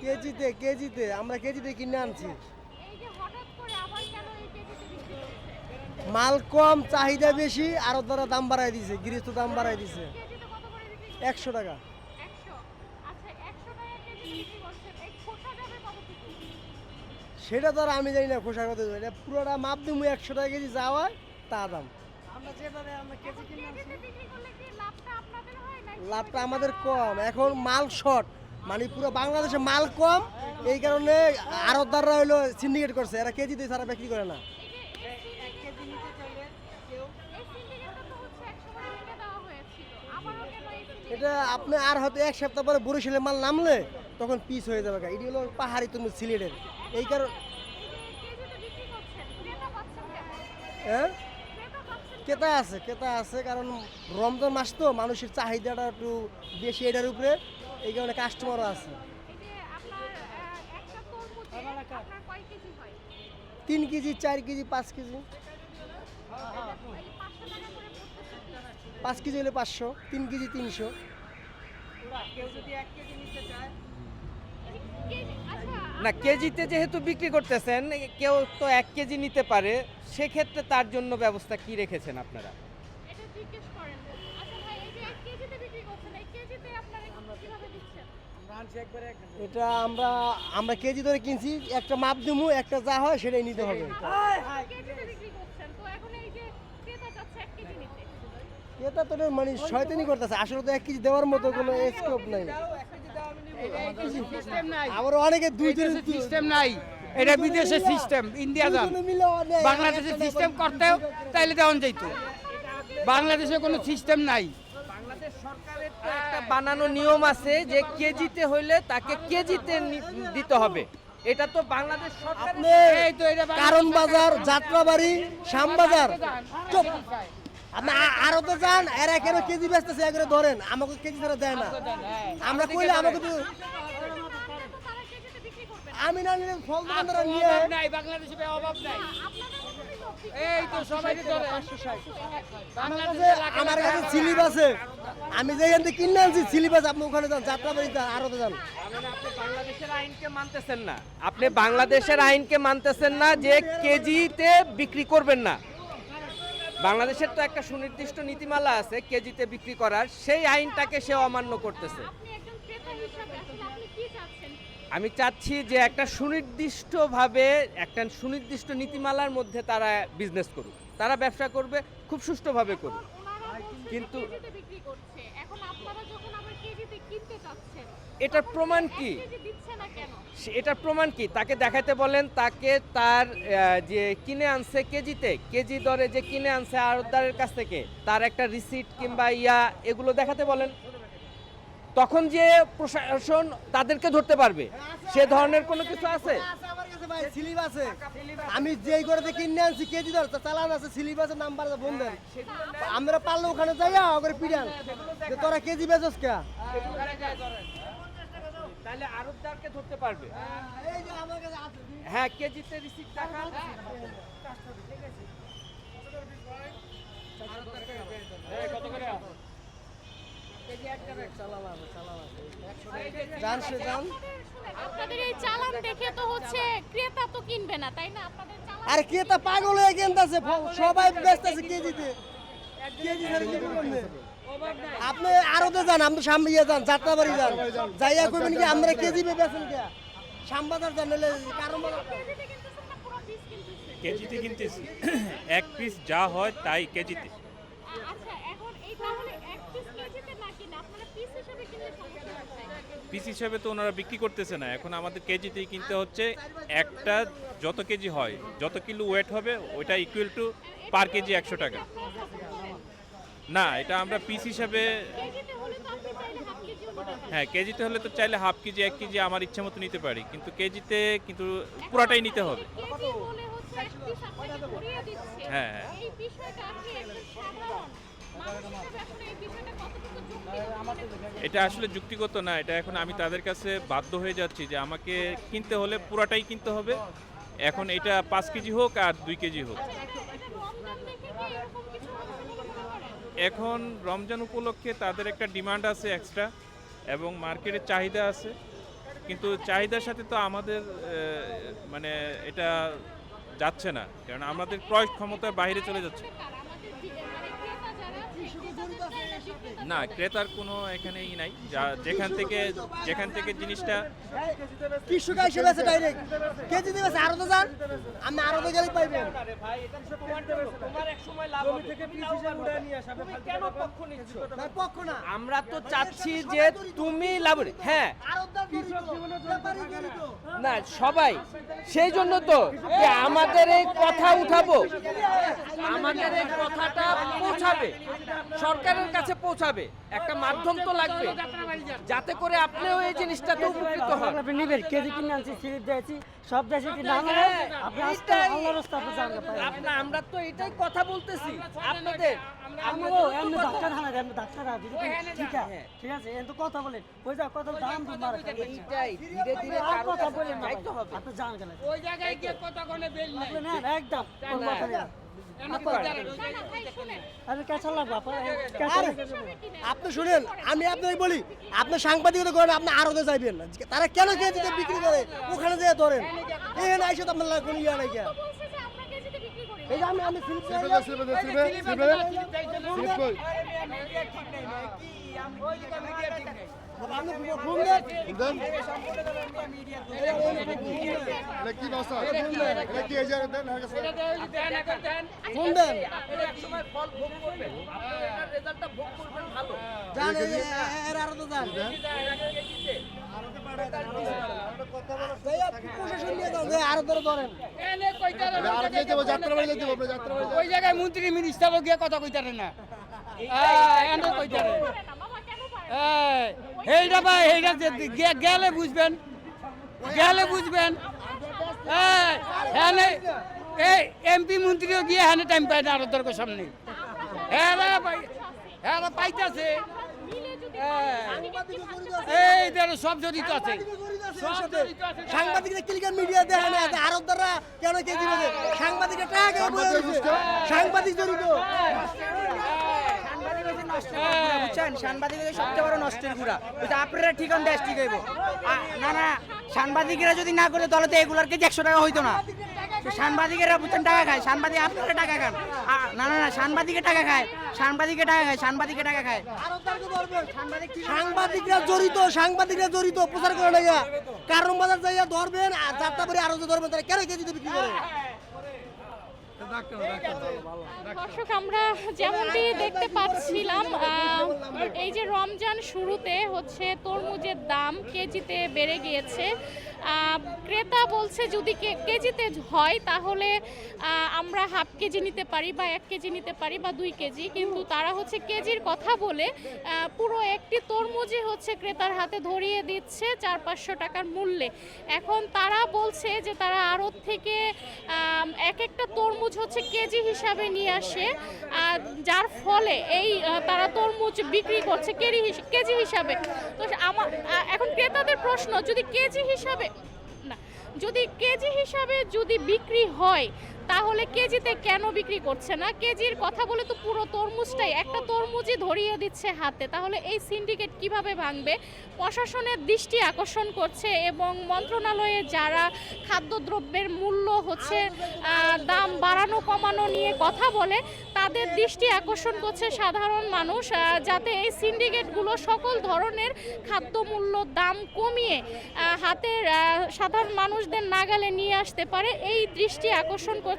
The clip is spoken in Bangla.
কেজিতে আমরা কেজিতে কিনে আনছি। এই যে হঠাৎ করে আবার কেন এই কেজিতে বিক্রি করছে? মাল কম, চাহিদা বেশি, আরো তারা দাম বাড়াই দিছে, গৃহস্থ দাম বাড়াই দিছে। কেজিতে কত করে বিক্রি করছে? 100 টাকা। 100। আচ্ছা 100 টাকা কেজি বিক্রি করছেন। এই খোসা যাবে কতটুকু? সেটা তো আর আমি জানি না খোসা কত, এটা পুরোটা মাপ দিমু 100 টাকা কেজি যা হয় তা দাম। আমরা কেজি কিনে কেজিতে বিক্রি করলে কি লাভটা আপনাদের হয় নাকি? লাভটা আমাদের কম, এখন মাল শর্ট, মানে পুরো বাংলাদেশে মাল কম, এই কারণে আড়তদাররা হলো সিন্ডিকেট করছে, এরা কেজিতে ছাড়া বিক্রি করে না। এই যে এক কেজি নিতে চাইলে কেউ এই সিন্ডিকেটটা তো হচ্ছে একসময় ভেঙে দেওয়া হয়েছিল। আবারও কেন এই syndicate? এটা আপনি আর হয়তো এক সপ্তাহ পরে বরিশালের মাল নামলে তখন পিস হয়ে যাবে। এটি হলো পাহাড়ি তরমুজ সিলেটের, এই কারণ এই যে কেজিতে বিক্রি করছেন, ক্রেতা পাচ্ছেন কেন? হ্যাঁ ক্রেতা পাচ্ছেন কেন? ক্রেতা আছে কারণ রমজান মাস তো মানুষের চাহিদাটা একটু বেশি এটার উপরে, এই কারণে কাস্টমারও আছে। এই যে আপনার একটা তরমুজে আপনার কয় কেজি হয়? 3 কেজি, 4 কেজি, 5 কেজি। এই 500 টাকা করে পড়তেছে কি? 5 কেজি হলে 500, 3 কেজি 300। কেউ যদি 1 কেজি নিতে চায় আচ্ছা না, কেজিতে যেহেতু বিক্রি করতেছেন, কেউ তো 1 কেজি নিতে পারে, সেক্ষেত্রে তার জন্য ব্যবস্থা কি রেখেছেন আপনারা? এটা জিজ্ঞেস করেন। আচ্ছা ভাই এই যে 1 কেজিতে বিক্রি করছেন, এই কেজিতে আপনারা কিভাবে দিচ্ছেন? এটা আমরা কেজি ধরে কিনছি, একটা মাপ দিমু, একটা যা হয় সেটাই নিতে হবে। কেজিতে বিক্রি করছেন, তো এখন এই যে ক্রেতা চাচ্ছে 1 কেজি নিতে। এটা তো এটা মানে শয়তানি করতেছে, আসলে তো 1 কেজি দেওয়ার মতো কোনো স্কোপ নাই। আবার অনেকে দুই দিন সিস্টেম নাই, এটা বিদেশের সিস্টেম, ইন্ডিয়া যান বাংলাদেশের সিস্টেম করতেও তাইলে দেওয়ান যাইতো। বাংলাদেশে কোনো সিস্টেম নাই। বাংলাদেশ সরকারের তো একটা বানানো নিয়ম আছে যে কেজিতে হইলে তাকে কেজিতে দিতে হবে। এটা তো বাংলাদেশ সরকার। আপনি এই তো এটা কারণ বাজার, যাত্রাবাড়ি, শ্যামবাজার, চুপ, আপনি আরো তো যান, এরা কেন কেজি বেচতেছে এগুলো ধরেন, আমাকে কেজি ছাড়া দেয় না। আমরা কইলে আমাকে তো তারা কেজিতে বিক্রি করবে না। আমি না নিলে ফল দোকানদাররা নিয়ে অভাব নাই, বাংলাদেশে অভাব নাই। আপনাদের মতো বিক্রি এই তো সবাই ধরে আমার কাছে স্লিপ আছে, আমি যেখান থেকে কিনে আনছি স্লিপ আছে, আপনি ওখানে যান, যাত্রাবাড়ি যান, আরো তো যান। আপনি বাংলাদেশের আইনকে মানতেছেন না, আপনি বাংলাদেশের আইনকে মানতেছেন না যে কেজিতে বিক্রি করবেন না। বাংলাদেশের তো একটা সুনির্দিষ্ট নীতিমালা আছে কেজিতে বিক্রি করার, সেই আইনটাকে সে অমান্য করতেছে। আপনি একজন ক্রেতা হিসেবে আসলে আপনি কি চাচ্ছেন? আমি চাচ্ছি যে একটা সুনির্দিষ্টভাবে একটা সুনির্দিষ্ট নীতিমালার মধ্যে তারা বিজনেস করুক, তারা ব্যবসা করবে, খুব সুষ্ঠুভাবে করুক। ওনারা বলছেন কিন্তু কেজিতে বিক্রি করছে, এখন আপনারা যখন আবার কেজিতে কিনতে চাচ্ছেন, এটার তখন প্রমাণ এক কি? কেজি দিচ্ছে না কেন? এটার প্রমাণ কি? তাকে দেখাতে বলেন, তাকে তার যে কিনে আনছে কেজিতে, কেজি দরে যে কিনে আনছে আড়তদারের কাছ থেকে, তার একটা রিসিট কিংবা এগুলো দেখাতে বলেন। তখন যে প্রশাসন তাদেরকে ধরতে পারবে, সে ধরনের কোনো কিছু আছে? আমার কাছে ভাই স্লিপ আছে, আমি যেই করে কিনে আনছি কেজি ধর চালান আছে, স্লিপ আছে, নাম্বার আছে, ফোন দেন, আমরা পারলে ওখানে যাইয়া ওখানে পিড়ান যে তোরা কেজি বেচস কে। তাহলে আড়তদারকে ধরতে পারবে। এই যে আমার কাছে আছে, হ্যাঁ, কেজিতে রিসিট দেখান। জান সে জান। আপনাদের এই চালান দেখে তো হচ্ছে ক্রেতা তো কিনবে না, তাই না? আপনাদের চালান আর ক্রেতা পাগল হয়ে কিনতেছে, সবাই বেচতেছে কেজিতে, কেজি ধরে কি করবে? আপনি আরো তো যান, আপনি সামনে গিয়ে যান, যাত্রাবাড়ি যান, যাইয়া করবেন কি আমরা কেজি বেচেন কে, শ্যামবাজার যান, নাহলে কারণ কেজিতে কিনতেছেন না পুরো পিস কিনতেছেন? কেজিতে কিনতেছি, এক পিস যা হয় তাই কেজিতে। আচ্ছা এখন এই তাহলে এক পিস কেজিতে না কিনে আপনারা পিস হিসেবে কিনলে সমস্যা কোথায়? পিস হিসাবে তো ওনারা বিক্রি করতেছে না, এখন আমাদের কেজিতেই কিনতে হচ্ছে। একটা যত কেজি হয়, যত কিলো ওয়েট হবে, ওইটা ইকুয়াল টু পার কেজি 100 টাকা। না, এটা আমরা পিস হিসাবে, কেজিতে হলে তো আপনি চাইলে হাফ কেজিও নিতে পারেন। হ্যাঁ কেজিতে হলে তো চাইলে হাফ কেজি 1 কেজি আমার ইচ্ছা মতো নিতে পারি, কিন্তু কেজিতে কিন্তু পুরাটাই নিতে হবে। কেজি বলে হচ্ছে এক পিস আপনাকে ধরিয়ে দিচ্ছে। হ্যাঁ, হ্যাঁ। এই বিষয়টা আপনি একজন সাধারণ মানুষ হিসেবে আসলে এই বিষয়টা কতটুকু যৌক্তিক মনে করছেন? এটা আসলে যুক্তিগত না, এটা এখন আমি তাদের কাছে বাধ্য হয়ে যাচ্ছি যে আমাকে কিনতে হলে পুরাটাই কিনতে হবে। এখন এটা 5 কেজি হোক আর 2 কেজি হোক। এটা রমজান দেখে কি এরকম কিছু হচ্ছে বলে মনে করেন? এখন রমজান উপলক্ষে তাদের একটা ডিমান্ড আছে এক্সট্রা, এবং মার্কেটের চাহিদা আছে, কিন্তু চাহিদার সাথে তো আমাদের মানে এটা যাচ্ছে না, কারণ আমাদের ক্রয় ক্ষমতার বাইরে চলে যাচ্ছে। আমাদের মানে ক্রেতা যারা ক্রেতাদের এরা বিক্রেতা না, ক্রেতার কোনো এখানেই নাই, যেখান থেকে জিনিসটা কৃষক হিসেবে আছে ডাইরেক্ট কেজি দিবে আরো তো যান আপনি আরো তো গেলে পাইবেন তোমার এক সময় লাভ হবে, তুমি লাভবান হবে। তুমি কেন পক্ষ নিচ্ছ? না পক্ষ না আমরা তো চাচ্ছি যে তুমি লাভ, হ্যাঁ আরো দাম ব্যাপারী জড়িত না সবাই, সেই জন্য তো যে আমাদের এই কথা উঠাবো, আমাদের এই কথাটা পৌঁছাবে, সরকারের কাছে পৌঁছাবে, একটা মাধ্যম তো লাগবে যাতে করে আপনিও এই জিনিসটাতে উপকৃত হন। আপনি নেবেন কেজি কিনে আনছি স্লিপ দিয়েছি সব দিয়েছি কি না নেবেন আপনি আজকে আল্লাহর রাস্তা আপনি জানতে পারেন আমরা তো এটাই কথা বলতেছি আপনাদের। আমিও এমনি ডাক্তার হানা এমনি ডাক্তার হানা ঠিক আছে এত কথা বলেন ওই যা কথা দাম তোমার এইটাই ধীরে ধীরে আর কারো কথা কাছে বলেন না যাইতে হবে। আপনি জান কেন ওই জায়গায় গিয়ে কথা কোনে বেল নাই। আপনি নেন একদম কোন কথা নেই না ভাই শুনেন আরে কেসা লাগবে আপা আরে, আপনি শুনেন আমি আপনাকে বলি আপনি সাংবাদিকতা করেন আপনি আরতে যাইবেন না তারা কেন কেজিতে বিক্রি করে ওখানে যেয়ে ধরেন এখানে আইসে তো আপনার লাগে কোনো ইয়া নাই কে বলছে যে আমরা কেজিতে বিক্রি করি এই যে আমি স্লিপ কি বাসা কি এজার দেন ফোন দেন এক সময় ফল ভোগ করবেন, আপনারা এটার রেজাল্টটা ভোগ করবেন ভালো। জান এর আরো তো যান প্রশাসন নিয়ে যান যে আরো ধরেন এনে কইতারে না। আর যেতে হবে যাত্রাবাড়ি যেতে হবে যাত্রাবাড়ি ওই জায়গায় মন্ত্রী মিনিস্টারও গিয়ে কথা কইতারে না। এনে কইতারে পারে না মামা কেন পারে এইটা ভাই এইটা গেলে বুঝবেন, গেলে বুঝবেন। হ্যাঁ এই এমপি মন্ত্রীও গিয়ে হ্যাঁ টাইম পায় না আরো দরকার সামনে হ্যাঁ পাইতেছে মিলে যদি এই দেখো সব জড়িত আছে সাংবাদিকরা ক্লিকার মিডিয়া দেখে না যে আরব দ্বারা কেন কেজি নেবে সাংবাদিকরা টাকা সাংবাদিক জড়িত বুঝছেন সাংবাদিকদের সবচেয়ে বড় নষ্টের গুড়া ওইটা আপনারা ঠিকান দেশ ঠিক হইব না না সাংবাদিকেরা যদি না করে তাহলে তো এগুলার কেজি 100 টাকা হইতো না সাংবাদিকেরা বুঝছেন টাকা খায় সাংবাদিক আপনারা টাকা খান না না না সাংবাদিকে টাকা খায় সাংবাদিকে টাকা খায় সাংবাদিকে টাকা খায় সাংবাদিকরা জড়িত প্রচার করে না কারণ বাজার যাইয়া ধরবেন আর যাত্রাবাড়ি আরো ধরবেন তারা কেন কেজিতে বিক্রি করে দর্শক আমরা যেমনটি দেখতে পাচ্ছিলাম এই যে রমজান শুরুতে হচ্ছে তরমুজের দাম কেজিতে বেড়ে গিয়েছে। ক্রেতা বলছে যদি কেজিতে হয় তাহলে আমরা হাফ কেজি নিতে পারি বা 1 কেজি নিতে পারি বা 2 কেজি, কিন্তু তারা হচ্ছে কেজির কথা বলে পুরো একটি তরমুজই হচ্ছে ক্রেতার হাতে ধরিয়ে দিচ্ছে 400-500 টাকার মূল্যে। এখন তারা বলছে যে তারা আড়ত থেকে এক একটা তরমুজ হচ্ছে কেজি হিসাবে নিয়ে আসে, যার ফলে এই তারা তরমুজ বিক্রি করছে কেজি হিসাবে। তো এখন ক্রেতাদের প্রশ্ন যদি কেজি হিসাবে যদি বিক্রি হয় তাহলে কেজিতে কেন বিক্রি করছে না? কেজির কথা বলে তো পুরো তরমুজটাই একটা তরমুজই ধরিয়ে দিচ্ছে হাতে, তাহলে এই সিন্ডিকেট কিভাবে ভাঙবে? প্রশাসনের দৃষ্টি আকর্ষণ করছে এবং মন্ত্রণালয়ে যারা খাদ্যদ্রব্যের মূল্য হচ্ছে দাম বাড়ানো কমানো নিয়ে কথা বলে তাদের দৃষ্টি আকর্ষণ করছে সাধারণ মানুষ, যাতে এই সিন্ডিকেটগুলো সকল ধরনের খাদ্যমূল্য দাম কমিয়ে হাতের সাধারণ মানুষদের নাগালে নিয়ে আসতে পারে, এই দৃষ্টি আকর্ষণ করছে